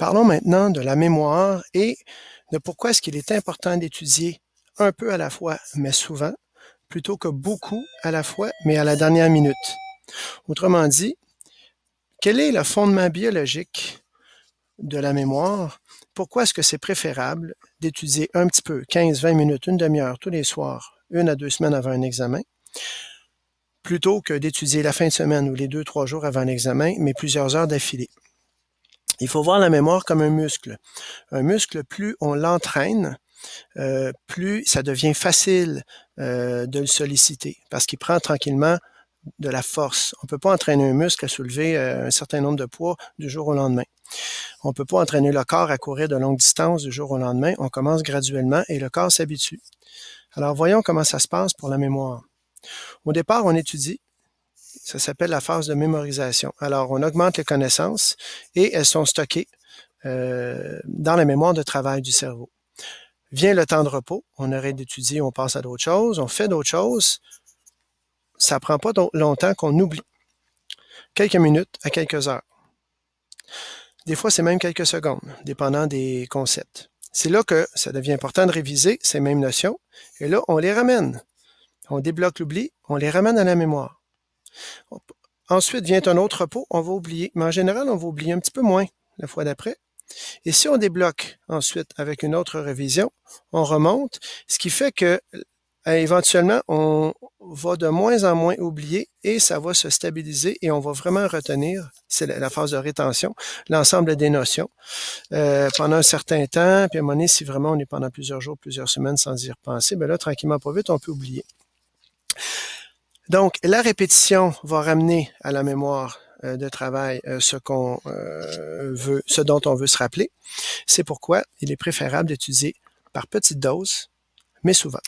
Parlons maintenant de la mémoire et de pourquoi est-ce qu'il est important d'étudier un peu à la fois, mais souvent, plutôt que beaucoup à la fois, mais à la dernière minute. Autrement dit, quel est le fondement biologique de la mémoire? Pourquoi est-ce que c'est préférable d'étudier un petit peu, 15-20 minutes, une demi-heure tous les soirs, 1 à 2 semaines avant un examen, plutôt que d'étudier la fin de semaine ou les 2-3 jours avant l'examen, mais plusieurs heures d'affilée? Il faut voir la mémoire comme un muscle. Un muscle, plus on l'entraîne, plus ça devient facile de le solliciter parce qu'il prend tranquillement de la force. On ne peut pas entraîner un muscle à soulever un certain nombre de poids du jour au lendemain. On ne peut pas entraîner le corps à courir de longues distances du jour au lendemain. On commence graduellement et le corps s'habitue. Alors voyons comment ça se passe pour la mémoire. Au départ, on étudie. Ça s'appelle la phase de mémorisation. Alors, on augmente les connaissances et elles sont stockées dans la mémoire de travail du cerveau. Vient le temps de repos, on arrête d'étudier, on passe à d'autres choses, on fait d'autres choses. Ça ne prend pas longtemps qu'on oublie. Quelques minutes à quelques heures. Des fois, c'est même quelques secondes, dépendant des concepts. C'est là que ça devient important de réviser ces mêmes notions. Et là, on les ramène. On débloque l'oubli, on les ramène à la mémoire. Ensuite vient un autre repos, on va oublier. Mais en général, on va oublier un petit peu moins la fois d'après. Et si on débloque ensuite avec une autre révision, on remonte, ce qui fait que éventuellement, on va de moins en moins oublier et ça va se stabiliser et on va vraiment retenir, c'est la phase de rétention, l'ensemble des notions pendant un certain temps. Puis à un moment donné, si vraiment on est pendant plusieurs jours, plusieurs semaines sans y repenser, bien là, tranquillement, pas vite, on peut oublier. Donc, la répétition va ramener à la mémoire de travail ce dont on veut se rappeler. C'est pourquoi il est préférable d'étudier par petites doses, mais souvent.